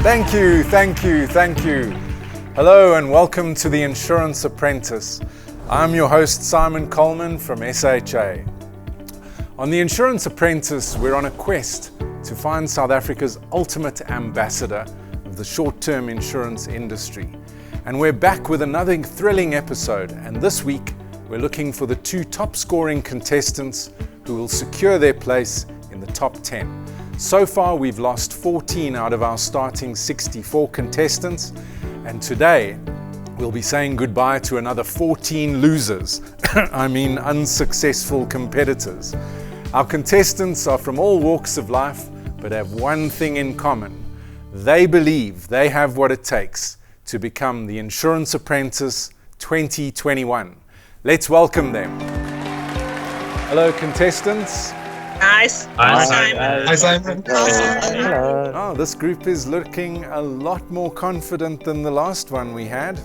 Thank you, thank you, thank you. Hello and welcome to the Insurance Apprentice. I'm your host Simon Coleman from SHA. On the Insurance Apprentice, we're on a quest to find South Africa's ultimate ambassador of the short-term insurance industry. And we're back with another thrilling episode, and this week we're looking for the two top-scoring contestants who will secure their place in the top 10. So far, we've lost 14 out of our starting 64 contestants, and today we'll be saying goodbye to another 14 losers, unsuccessful competitors. Our contestants are from all walks of life, but have one thing in common. They believe they have what it takes to become the Insurance Apprentice 2021. Let's welcome them. Hello, contestants. Hi, Simon. Hi, Simon. Hello. Oh, this group is looking a lot more confident than the last one we had.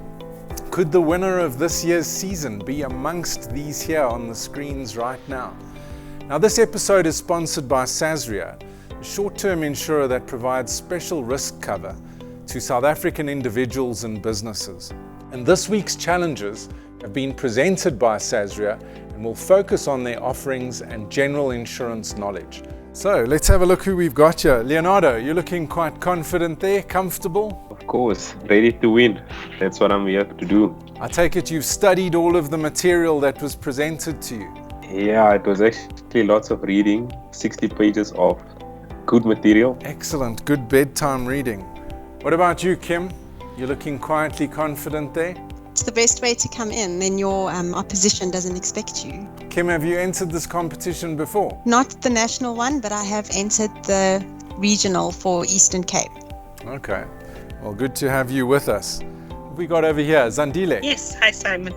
Could the winner of this year's season be amongst these here on the screens right now? Now, this episode is sponsored by Sasria, a short-term insurer that provides special risk cover to South African individuals and businesses. And this week's challenges have been presented by Sasria and will focus on their offerings and general insurance knowledge. So let's have a look who we've got here. Leonardo, you're looking quite confident there, comfortable? Of course, ready to win. That's what I'm here to do. I take it you've studied all of the material that was presented to you. Yeah, it was actually lots of reading, 60 pages of good material. Excellent, good bedtime reading. What about you, Kim? You're looking quietly confident there? It's the best way to come in, then your opposition doesn't expect you. Kim, have you entered this competition before? Not the national one, but I have entered the regional for Eastern Cape. Okay, well, good to have you with us. What have we got over here? Zandile, Yes, hi, Simon.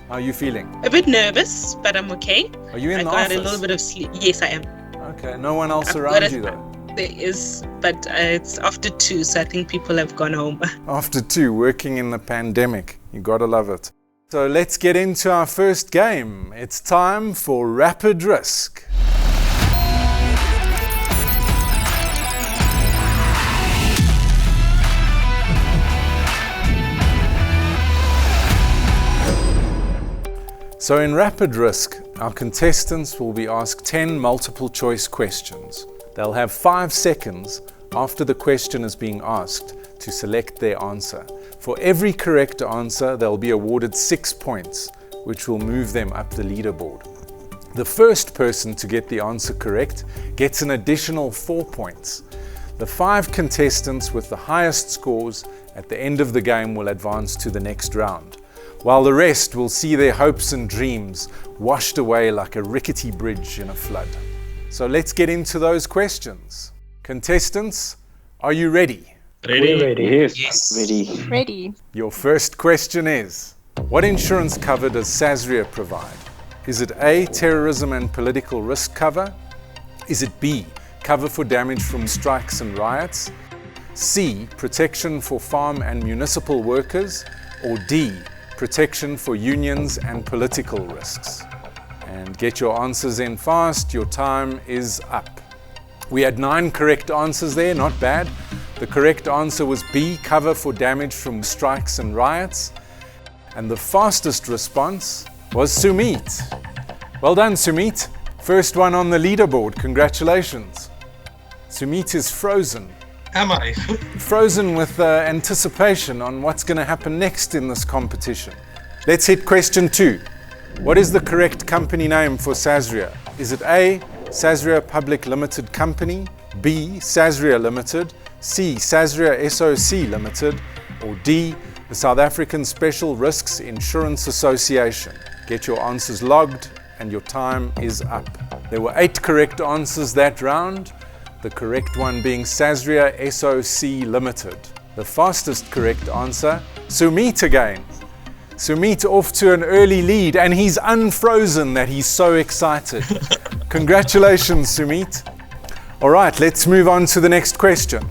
how are you feeling? A bit nervous, but I'm okay. Are you in I the got office? a little bit of sleep. Yes, I am. Okay, no one else I've around got you though? There is, but it's after 2, so I think people have gone home. After 2, working in the pandemic. You gotta love it. So let's get into our first game. It's time for Rapid Risk. So in Rapid Risk, our contestants will be asked 10 multiple choice questions. They'll have 5 seconds after the question is being asked to select their answer. For every correct answer, they'll be awarded 6 points, which will move them up the leaderboard. The first person to get the answer correct gets an additional 4 points. The 5 contestants with the highest scores at the end of the game will advance to the next round, while the rest will see their hopes and dreams washed away like a rickety bridge in a flood. So let's get into those questions. Contestants, are you ready? Ready? Yes. Ready. Ready? Your first question is, what insurance cover does Sasria provide? Is it A, terrorism and political risk cover? Is it B, cover for damage from strikes and riots? C, protection for farm and municipal workers? Or D, protection for unions and political risks? And get your answers in fast, your time is up. We had 9 correct answers there, not bad. The correct answer was B, cover for damage from strikes and riots. And the fastest response was Sumit. Well done, Sumit. First one on the leaderboard, congratulations. Sumit is frozen. Am I? Frozen with anticipation on what's going to happen next in this competition. Let's hit question 2. What is the correct company name for Sasria? Is it A, Sasria Public Limited Company, B, Sasria Limited, C, Sasria SOC Limited, or D, the South African Special Risks Insurance Association? Get your answers logged and your time is up. There were 8 correct answers that round, the correct one being Sasria SOC Limited. The fastest correct answer, Sumit again. Sumit off to an early lead, and he's unfrozen that he's so excited. Congratulations, Sumit. All right, let's move on to the next question.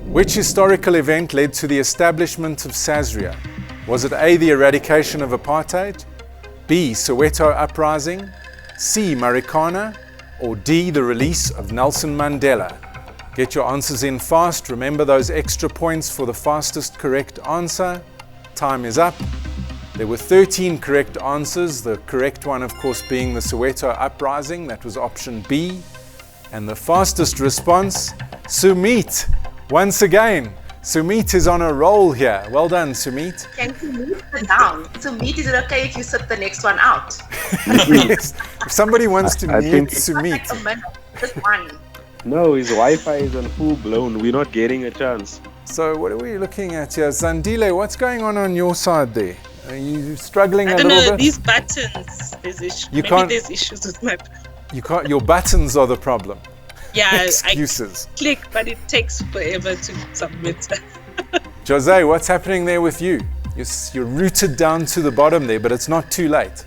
Which historical event led to the establishment of Sasria? Was it A, the eradication of apartheid, B, Soweto uprising, C, Marikana, or D, the release of Nelson Mandela? Get your answers in fast. Remember those extra points for the fastest correct answer. Time is up. There were 13 correct answers. The correct one, of course, being the Soweto uprising. That was option B. And the fastest response, Sumit. Once again, Sumit is on a roll here. Well done, Sumit. Can you sit down? So meet, is it okay if you sit the next one out? Yes. If somebody wants to I mute think- Sumit. A minute, just one. No, his Wi-Fi is on full blown. We're not getting a chance. So what are we looking at here? Zandile, what's going on your side there? Are you struggling I a don't little know, bit? these buttons, there's issues. You Maybe can't- there's issues with my... You can't, your buttons are the problem. Yeah, Excuses. I click, but it takes forever to submit. Jose, what's happening there with you? You're rooted down to the bottom there, but it's not too late.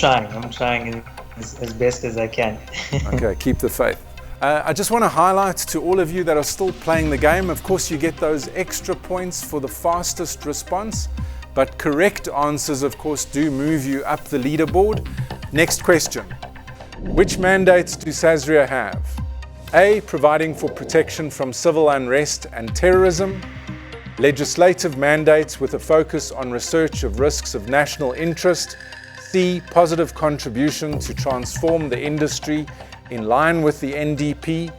I'm trying as best as I can. Okay, keep the faith. I just want to highlight to all of you that are still playing the game, of course you get those extra points for the fastest response, but correct answers, of course, do move you up the leaderboard. Next question. Which mandates do Sasria have? A, providing for protection from civil unrest and terrorism. Legislative mandates with a focus on research of risks of national interest. C, positive contribution to transform the industry in line with the NDP.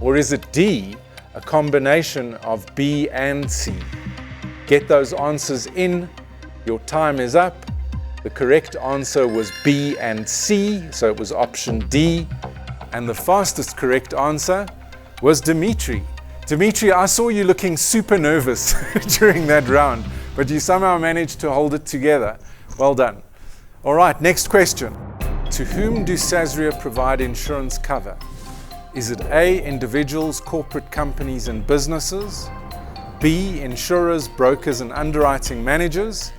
Or is it D, a combination of B and C? Get those answers in. Your time is up. The correct answer was B and C, so it was option D. And the fastest correct answer was Dimitri. Dimitri, I saw you looking super nervous during that round, but you somehow managed to hold it together. Well done. All right, next question. To whom do Sasria provide insurance cover? Is it A, individuals, corporate companies and businesses? B, insurers, brokers and underwriting managers?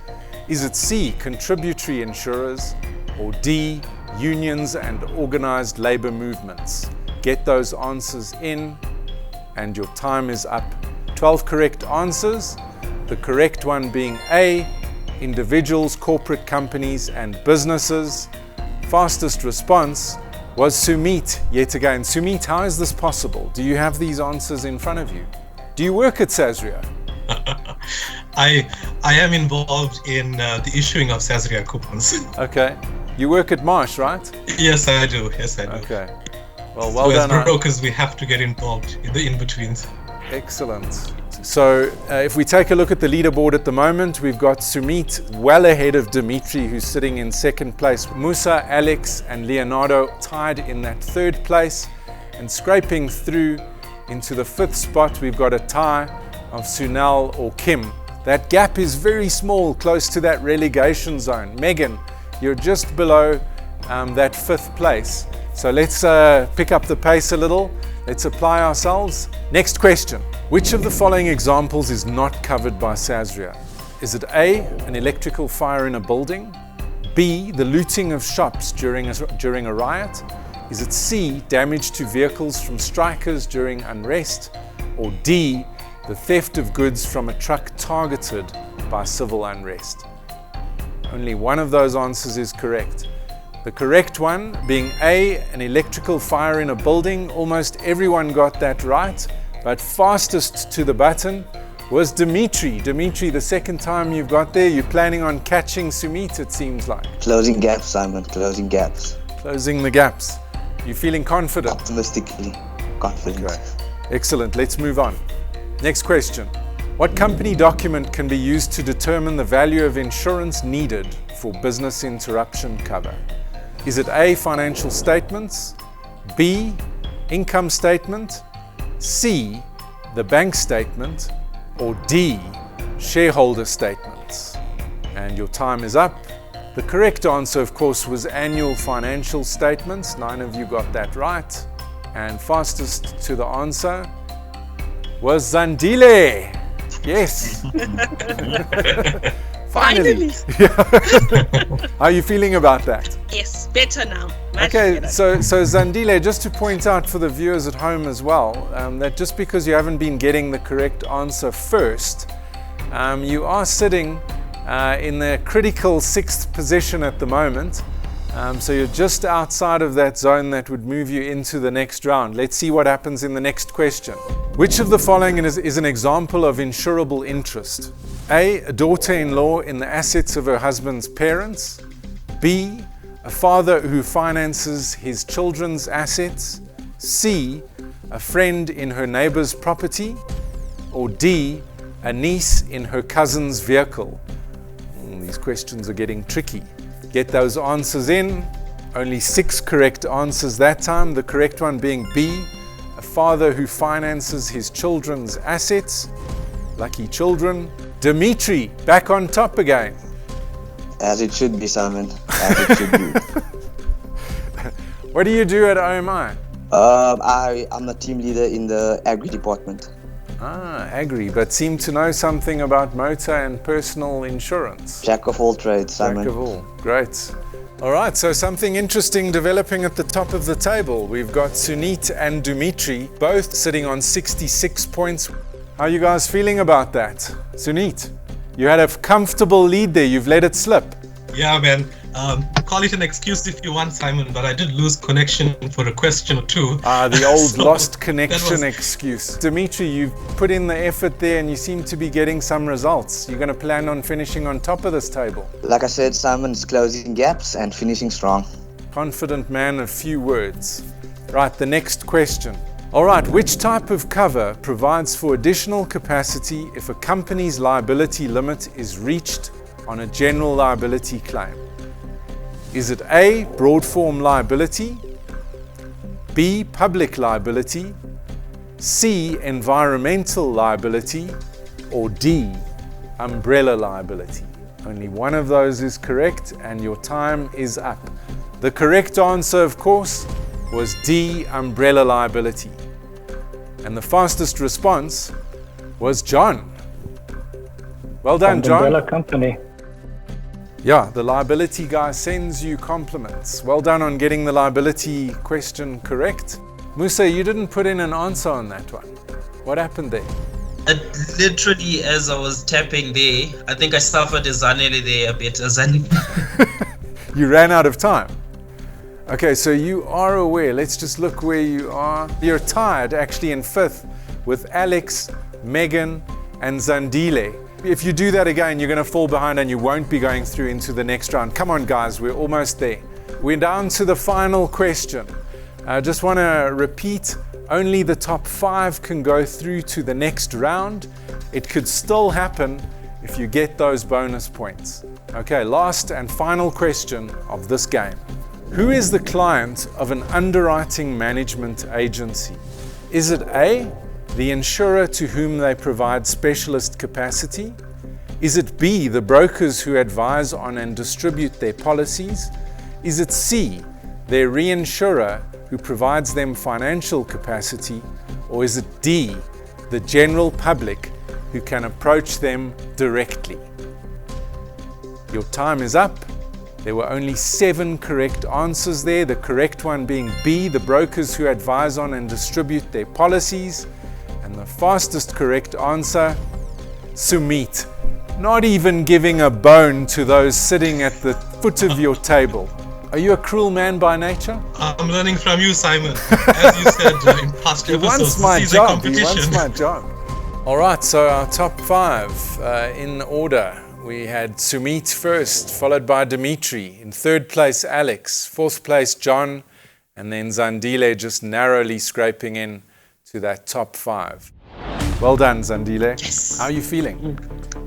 Is it C, contributory insurers? Or D, unions and organized labor movements? Get those answers in, and your time is up. 12 correct answers. The correct one being A, individuals, corporate companies and businesses. Fastest response was Sumit yet again. Sumit, how is this possible? Do you have these answers in front of you? Do you work at Sasria? I am involved in the issuing of Sasria coupons. Okay. You work at Marsh, right? Yes, I do. Okay. Well So done. as brokers, we have to get involved in the in-betweens. Excellent. So if we take a look at the leaderboard at the moment, we've got Sumit well ahead of Dimitri, who's sitting in second place. Musa, Alex and Leonardo tied in that third place. And scraping through into the fifth spot, we've got a tie of Sunal or Kim. That gap is very small, close to that relegation zone. Megan, you're just below that fifth place. So let's pick up the pace a little. Let's apply ourselves. Next question. Which of the following examples is not covered by Sasria? Is it A, an electrical fire in a building? B, the looting of shops during a riot? Is it C, damage to vehicles from strikers during unrest? Or D, the theft of goods from a truck targeted by civil unrest? Only one of those answers is correct. The correct one being A, an electrical fire in a building. Almost everyone got that right, but fastest to the button was Dimitri. Dimitri, the second time you've got there, you're planning on catching Sumit, it seems like. Closing gaps, Simon, closing gaps. Closing the gaps. You feeling confident? Optimistically confident. Okay. Excellent. Let's move on. Next question. What company document can be used to determine the value of insurance needed for business interruption cover? Is it A, financial statements, B, income statement, C, the bank statement, or D, shareholder statements? And your time is up. The correct answer, of course, was annual financial statements. 9 of you got that right. And fastest to the answer was Zandile. Yes. Finally. How are you feeling about that? Yes, better now. Much Okay, better. so Zandile, just to point out for the viewers at home as well, that just because you haven't been getting the correct answer first, you are sitting in the critical 6th position at the moment. So you're just outside of that zone that would move you into the next round. Let's see what happens in the next question. Which of the following is an example of insurable interest? A daughter-in-law in the assets of her husband's parents. B, a father who finances his children's assets. C, a friend in her neighbor's property. Or D, a niece in her cousin's vehicle. These questions are getting tricky. Get those answers in. Only 6 correct answers that time. The correct one being B, a father who finances his children's assets. Lucky children. Dimitri, back on top again. As it should be, Simon. As it should be. What do you do at OMI? I'm the team leader in the agri department. Agri, but seem to know something about motor and personal insurance. Jack of all trades, Simon. Jack of all. Great. All right, so something interesting developing at the top of the table. We've got Sunit and Dimitri both sitting on 66 points. How are you guys feeling about that? Sunit, you had a comfortable lead there. You've let it slip. Yeah, man. Call it an excuse if you want, Simon, but I did lose connection for a question or two. The old lost connection excuse. Dimitri, you've put in the effort there and you seem to be getting some results. You're going to plan on finishing on top of this table. Like I said, Simon's closing gaps and finishing strong. Confident man of few words. Right, the next question. All right, which type of cover provides for additional capacity if a company's liability limit is reached on a general liability claim? Is it A, broad form liability, B, public liability, C, environmental liability, or D, umbrella liability? Only one of those is correct and your time is up. The correct answer, of course, was D, umbrella liability. And the fastest response was John. Well done, John. Umbrella company. Yeah, the liability guy sends you compliments. Well done on getting the liability question correct. Musa, you didn't put in an answer on that one. What happened there? Literally, as I was tapping there, I think I suffered a Zanele there a bit. You ran out of time. Okay, so you are aware. Let's just look where you are. You're tied actually in 5th with Alex, Megan, and Zandile. If you do that again, you're going to fall behind and you won't be going through into the next round. Come on, guys, we're almost there. We're down to the final question. I just want to repeat, only the top 5 can go through to the next round. It could still happen if you get those bonus points. Okay, last and final question of this game. Who is the client of an underwriting management agency? Is it A, the insurer to whom they provide specialist capacity? Is it B, the brokers who advise on and distribute their policies? Is it C, their reinsurer who provides them financial capacity? Or is it D, the general public who can approach them directly? Your time is up. There were only 7 correct answers there. The correct one being B, the brokers who advise on and distribute their policies. And the fastest correct answer, Sumit. Not even giving a bone to those sitting at the foot of your table. Are you a cruel man by nature? I'm learning from you, Simon. As you said in past episodes, this is a competition. He wants my job. All right, so our top 5 in order. We had Sumit first, followed by Dimitri. In 3rd place, Alex. 4th place, John. And then Zandile just narrowly scraping in to that top 5. Well done, Zandile. Yes. How are you feeling?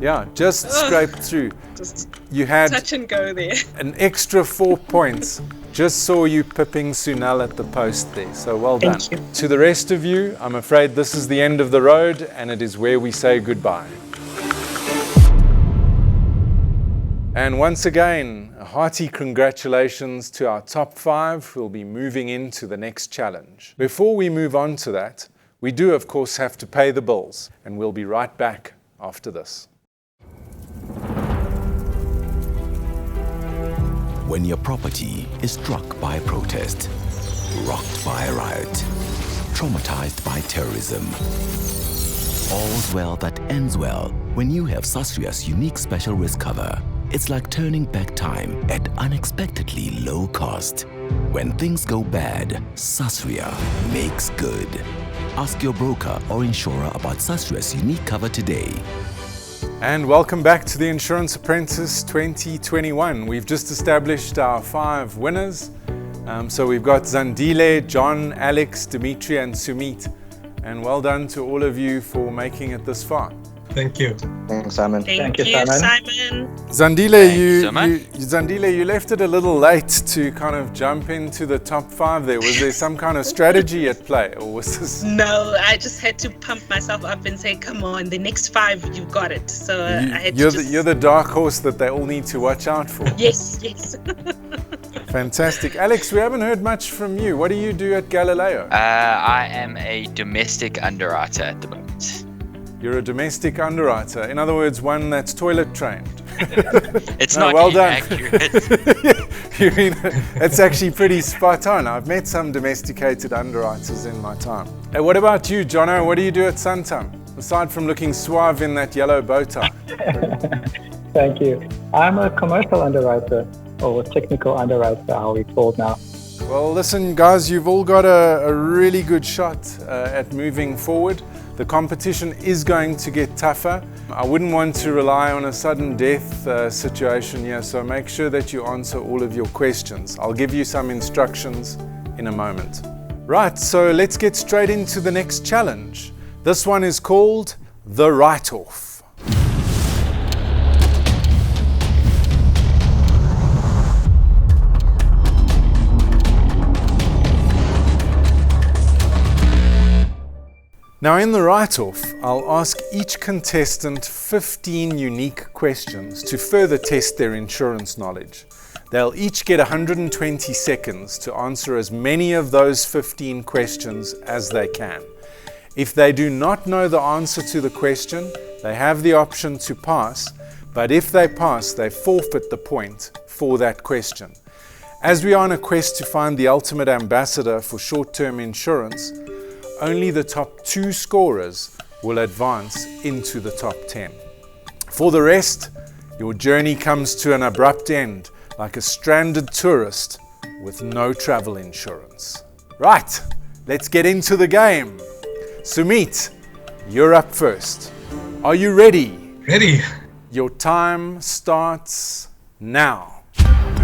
Yeah, just scraped through. Just you had touch and go there. An extra 4 points. Just saw you pipping Sunal at the post there. So well done. Thank you. To the rest of you, I'm afraid this is the end of the road and it is where we say goodbye. And once again, a hearty congratulations to our top 5 who will be moving into the next challenge. Before we move on to that, we do of course have to pay the bills, and we'll be right back after this. When your property is struck by a protest, rocked by a riot, traumatized by terrorism, all's well that ends well when you have Sastria's unique special risk cover. It's like turning back time at unexpectedly low cost. When things go bad, Sasria makes good. Ask your broker or insurer about Sasria's unique cover today. And welcome back to the Insurance Apprentice 2021. We've just established our 5 winners. So we've got Zandile, John, Alex, Dimitri and Sumit. And well done to all of you for making it this far. Thank you. Thanks, Simon. Thank you, Simon. Zandile, you left it a little late to kind of jump into the top 5 there. Was there some kind of strategy at play, or was this? No, I just had to pump myself up and say, come on, the next 5, you've got it. So I had You're the dark horse that they all need to watch out for. Yes. Fantastic. Alex, we haven't heard much from you. What do you do at Galileo? I am a domestic underwriter at the moment. You're a domestic underwriter. In other words, one that's toilet trained. It's no, not well done. accurate. That's actually pretty spot on. I've met some domesticated underwriters in my time. Hey, what about you, Jono? What do you do at Santam? Aside from looking suave in that yellow bow tie. Thank you. I'm a commercial underwriter, or technical underwriter, how we called now. Well, listen, guys, you've all got a really good shot at moving forward. The competition is going to get tougher. I wouldn't want to rely on a sudden death situation here, so make sure that you answer all of your questions. I'll give you some instructions in a moment. Right, so let's get straight into the next challenge. This one is called The Write-Off. Now in the write-off, I'll ask each contestant 15 unique questions to further test their insurance knowledge. They'll each get 120 seconds to answer as many of those 15 questions as they can. If they do not know the answer to the question, they have the option to pass, but if they pass, they forfeit the point for that question. As we are on a quest to find the ultimate ambassador for short-term insurance, only the top 2 scorers will advance into the top 10. For the rest, your journey comes to an abrupt end, like a stranded tourist with no travel insurance. Right, let's get into the game. Sumit, you're up first. Are you ready? Ready. Your time starts now.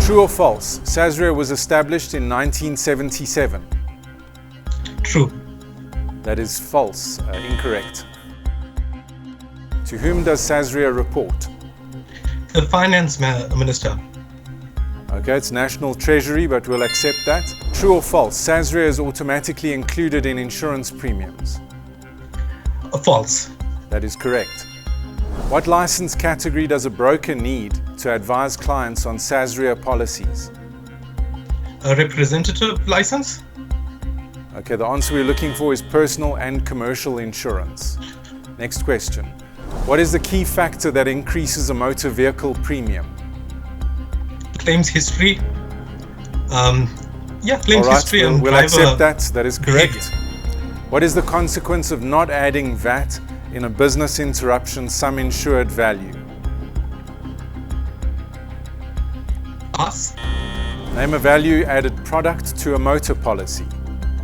True or false? Sasria was established in 1977. True. That is false, incorrect. To whom does Sasria report? The Finance Minister. Okay, it's National Treasury, but we'll accept that. True or false? Sasria is automatically included in insurance premiums. False. That is correct. What license category does a broker need to advise clients on Sasria policies? A representative license? Okay, the answer we're looking for is personal and commercial insurance. Next question. What is the key factor that increases a motor vehicle premium? Claims history. Claims history and we'll driver accept that. That is correct. behavior. What is the consequence of not adding VAT in a business interruption sum insured value? Pass. Name a value added product to a motor policy.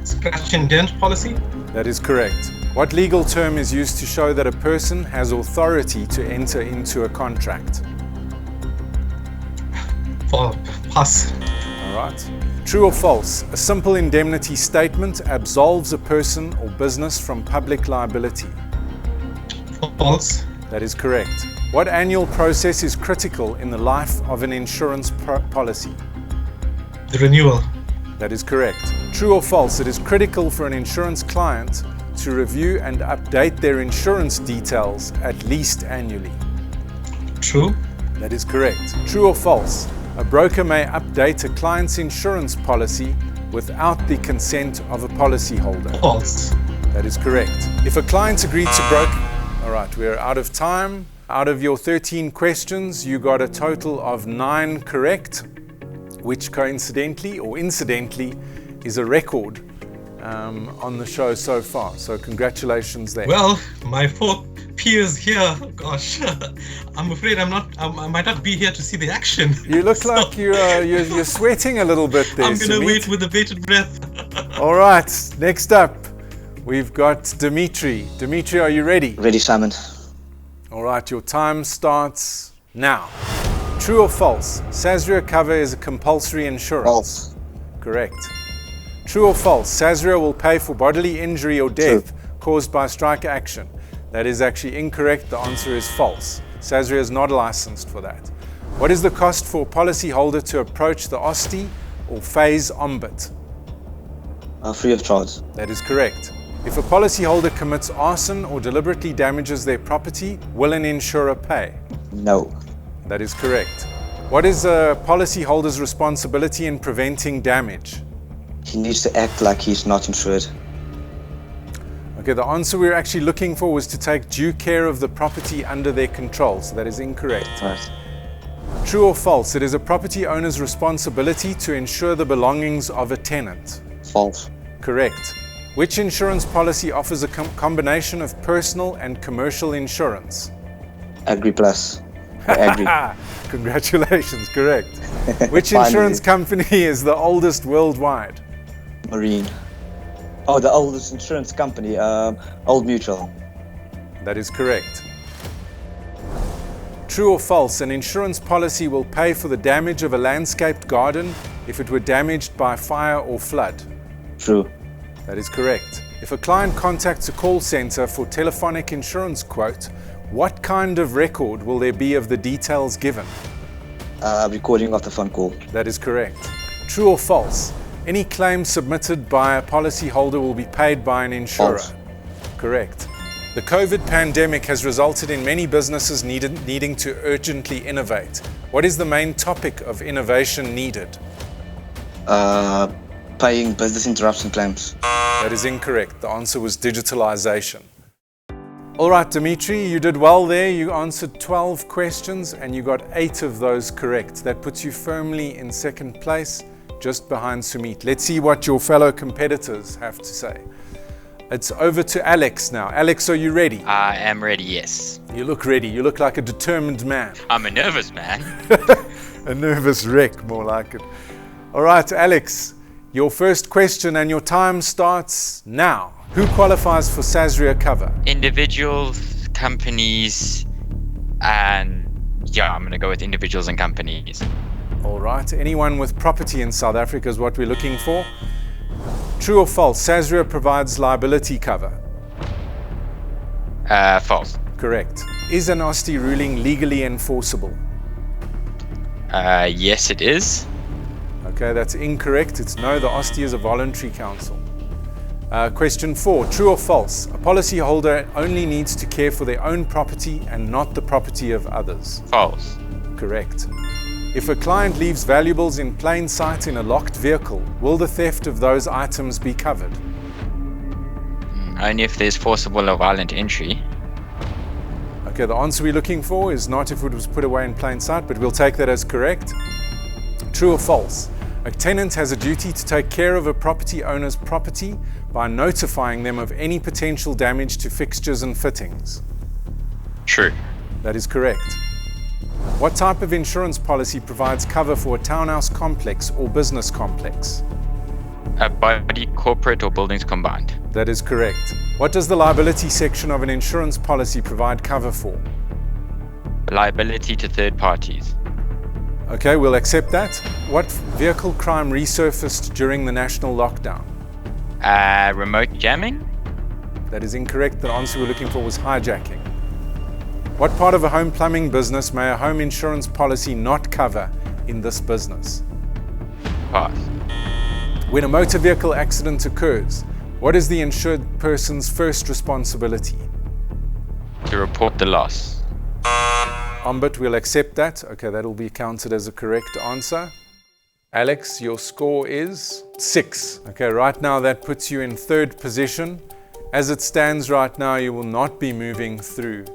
Scratch and dent policy. That is correct. What legal term is used to show that a person has authority to enter into a contract? Pass. All right. True or false? A simple indemnity statement absolves a person or business from public liability. False. That is correct. What annual process is critical in the life of an insurance policy? The renewal. That is correct. True or false? It is critical for an insurance client to review and update their insurance details at least annually. True. That is correct. True or false? A broker may update a client's insurance policy without the consent of a policyholder. False. That is correct. If a client agreed to broker... All right, we're out of time. Out of your 13 questions, you got a total of 9 correct, which coincidentally or incidentally is a record on the show so far. So congratulations there. Well, my 4 peers here, gosh, I'm afraid I might not be here to see the action. You look like you're sweating a little bit there, I'm going to Sumit. wait with a bated breath. All right, next up, we've got Dimitri. Dimitri, are you ready? Ready, Simon. All right, your time starts now. True or false? Sasria cover is a compulsory insurance. False. Correct. True or false? Sasria will pay for bodily injury or death caused by strike action. That is actually incorrect. The answer is false. Sasria is not licensed for that. What is the cost for a policyholder to approach the OSTI or phase ombud? Free of charge. That is correct. If a policyholder commits arson or deliberately damages their property, will an insurer pay? No. That is correct. What is a policyholder's responsibility in preventing damage? He needs to act like he's not insured. Okay, the answer we were actually looking for was to take due care of the property under their control, so that is incorrect. Right. True or false? It is a property owner's responsibility to insure the belongings of a tenant. False. Correct. Which insurance policy offers a combination of personal and commercial insurance? Agri Plus. Agri. Congratulations, correct. Which Finally. insurance company is the oldest worldwide? Marine. Oh, the oldest insurance company, Old Mutual. That is correct. True or false? An insurance policy will pay for the damage of a landscaped garden if it were damaged by fire or flood. True. That is correct. If a client contacts a call center for telephonic insurance quote, what kind of record will there be of the details given? Recording of the phone call. That is correct. True or false? Any claim submitted by a policyholder will be paid by an insurer. False. Correct. The COVID pandemic has resulted in many businesses needing to urgently innovate. What is the main topic of innovation needed? Paying business interruption claims. That is incorrect. The answer was digitalization. All right, Dimitri, you did well there. You answered 12 questions and you got 8 of those correct. That puts you firmly in second place, just behind Sumit. Let's see what your fellow competitors have to say. It's over to Alex now. Alex, are you ready? I am ready, yes. You look ready. You look like a determined man. I'm a nervous man. A nervous wreck, more like it. All right, Alex, your first question and your time starts now. Who qualifies for Sasria cover? Individuals, companies, and yeah, I'm going to go with individuals and companies. All right, anyone with property in South Africa is what we're looking for. True or false? Sasria provides liability cover. False. Correct. Is an OSTI ruling legally enforceable? Yes, it is. Okay, that's incorrect. It's no, the OSTI is a voluntary council. Question 4, true or false? A policyholder only needs to care for their own property and not the property of others. False. Correct. If a client leaves valuables in plain sight in a locked vehicle, will the theft of those items be covered? Only if there's forcible or violent entry. Okay, the answer we're looking for is not if it was put away in plain sight, but we'll take that as correct. True or false? A tenant has a duty to take care of a property owner's property by notifying them of any potential damage to fixtures and fittings. True. That is correct. What type of insurance policy provides cover for a townhouse complex or business complex? A body, corporate, or buildings combined. That is correct. What does the liability section of an insurance policy provide cover for? Liability to third parties. Okay, we'll accept that. What vehicle crime resurfaced during the national lockdown? Remote jamming? That is incorrect. The answer we're looking for was hijacking. What part of a home plumbing business may a home insurance policy not cover in this business? Pass. When a motor vehicle accident occurs, what is the insured person's first responsibility? To report the loss. Ombud, we'll accept that. Okay, that'll be counted as a correct answer. Alex, your score is 6. Okay, right now that puts you in third position. As it stands right now, you will not be moving through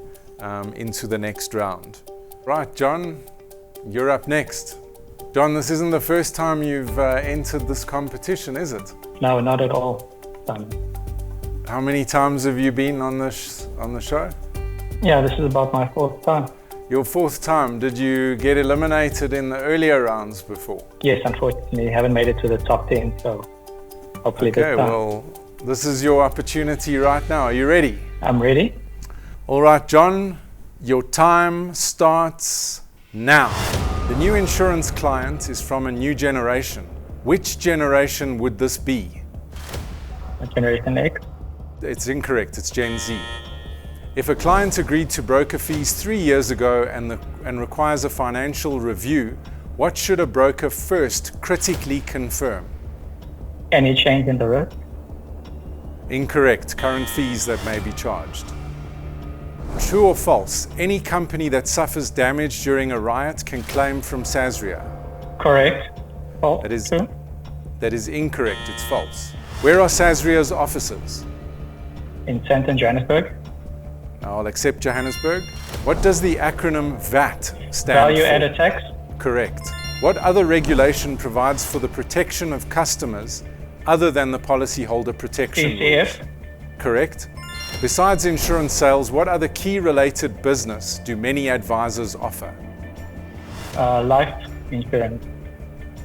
into the next round. Right, John, you're up next. John, this isn't the first time you've entered this competition, is it? No, not at all. How many times have you been on the show? Yeah, this is about my fourth time. Your fourth time. Did you get eliminated in the earlier rounds before? Yes, unfortunately, haven't made it to the top 10, so hopefully Okay, this time. well, this is your opportunity right now. Are you ready? I'm ready. All right, John, your time starts now. The new insurance client is from a new generation. Which generation would this be? Generation X. It's incorrect, it's Gen Z. If a client agreed to broker fees 3 years ago and requires a financial review, what should a broker first critically confirm? Any change in the risk? Incorrect, current fees that may be charged. True or false, any company that suffers damage during a riot can claim from Sasria. Correct. False. That is incorrect, it's false. Where are Sasria's offices? In Sandton, Johannesburg. I'll accept Johannesburg. What does the acronym VAT stand Value for? added tax. Correct. What other regulation provides for the protection of customers other than the policyholder protection PCF. rules? Correct. Besides insurance sales, what other key related business do many advisors offer? Life insurance.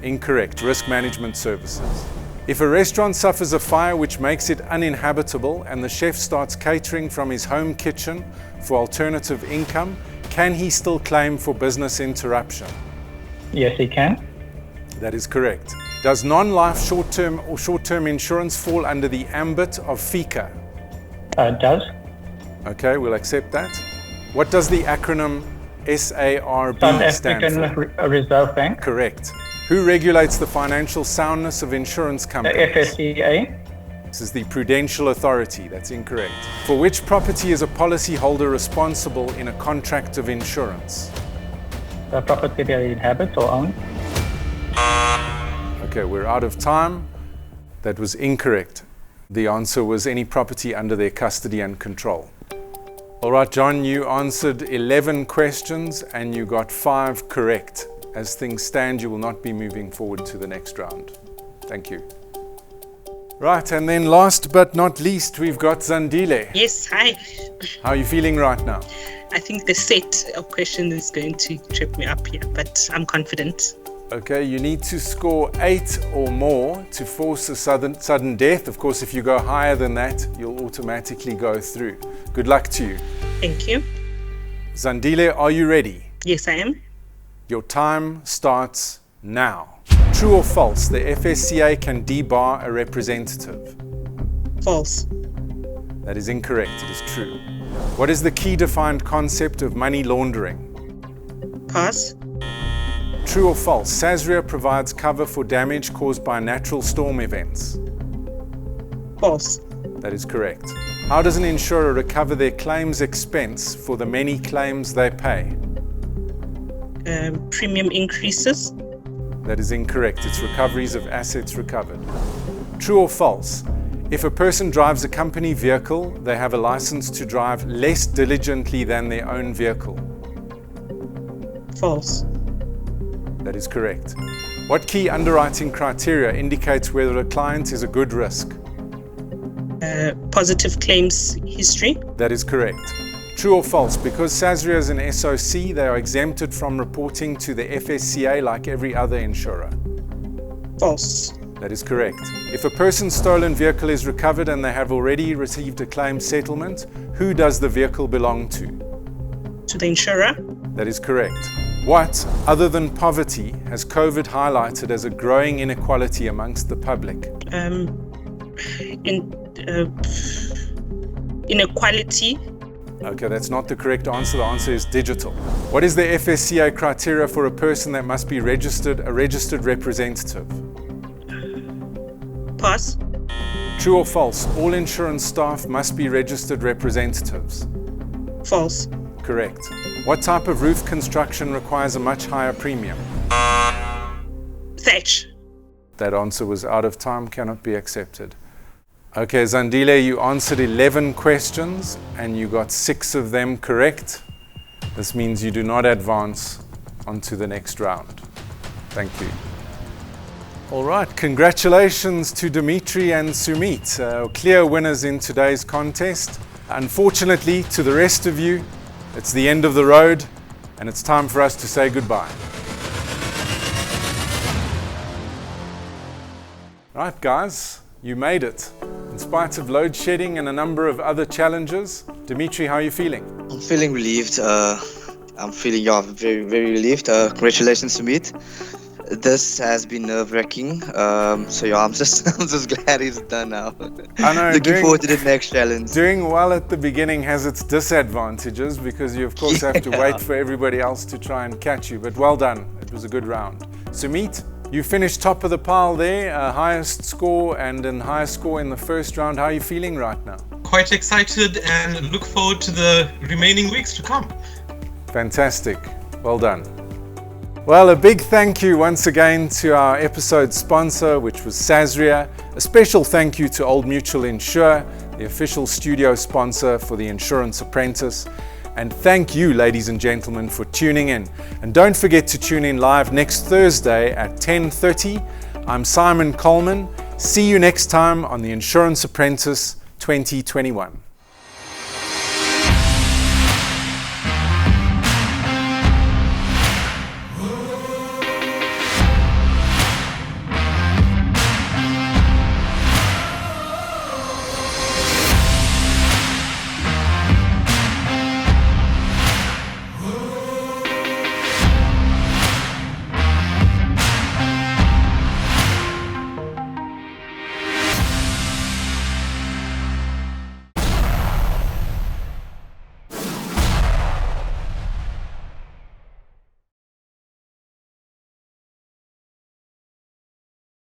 Incorrect. Risk management services. If a restaurant suffers a fire which makes it uninhabitable and the chef starts catering from his home kitchen for alternative income, can he still claim for business interruption? Yes, he can. That is correct. Does non-life short-term or short-term insurance fall under the ambit of FICA? Does. Okay, we'll accept that. What does the acronym SARB South stand African for? Reserve Bank. Correct. Who regulates the financial soundness of insurance The companies? FSCA. This is the Prudential Authority. That's incorrect. For which property is a policyholder responsible in a contract of insurance? The property they inhabit or own. Okay, we're out of time. That was incorrect. The answer was any property under their custody and control. All right, John, you answered 11 questions and you got 5 correct. As things stand, you will not be moving forward to the next round. Thank you. Right, and then last but not least, we've got Zandile. Yes, hi. How are you feeling right now? I think the set of questions is going to trip me up here, but I'm confident. Okay, you need to score 8 or more to force a sudden death. Of course, if you go higher than that, you'll automatically go through. Good luck to you. Thank you. Zandile, are you ready? Yes, I am. Your time starts now. True or false, the FSCA can debar a representative? False. That is incorrect, it is true. What is the key defined concept of money laundering? Pass. True or false, Sasria provides cover for damage caused by natural storm events? False. That is correct. How does an insurer recover their claims expense for the many claims they pay? Premium increases. That is incorrect. It's recoveries of assets recovered. True or false? If a person drives a company vehicle, they have a license to drive less diligently than their own vehicle. False. That is correct. What key underwriting criteria indicates whether a client is a good risk? Positive claims history. That is correct. True or false? Because Sasria is an SOC, they are exempted from reporting to the FSCA like every other insurer. False. That is correct. If a person's stolen vehicle is recovered and they have already received a claim settlement, who does the vehicle belong to? To the insurer. That is correct. What, other than poverty, has COVID highlighted as a growing inequality amongst the public? Inequality. Okay, that's not the correct answer. The answer is digital. What is the FSCA criteria for a person that must be a registered representative? Pass. True or false? All insurance staff must be registered representatives. False. Correct. What type of roof construction requires a much higher premium? Thatch. That answer was out of time, cannot be accepted. Okay, Zandile, you answered 11 questions and you got 6 of them correct. This means you do not advance onto the next round. Thank you. All right, congratulations to Dimitri and Sumit, clear winners in today's contest. Unfortunately, to the rest of you, It's the end of the road, and it's time for us to say goodbye. Right, guys, you made it. In spite of load shedding and a number of other challenges. Dimitri, how are you feeling? I'm feeling relieved. I'm feeling very, very relieved. Congratulations, Sumit. This has been nerve-wracking. So yeah, I'm just glad it's done now. I know. Looking forward to the next challenge. Doing well at the beginning has its disadvantages because you of course have to wait for everybody else to try and catch you. But well done. It was a good round. Sumit, you finished top of the pile there, highest score and an highest score in the first round. How are you feeling right now? Quite excited and look forward to the remaining weeks to come. Fantastic. Well done. Well, a big thank you once again to our episode sponsor, which was Sasria. A special thank you to Old Mutual Insure, the official studio sponsor for the Insurance Apprentice. And thank you, ladies and gentlemen, for tuning in. And don't forget to tune in live next Thursday at 10:30. I'm Simon Coleman. See you next time on the Insurance Apprentice 2021.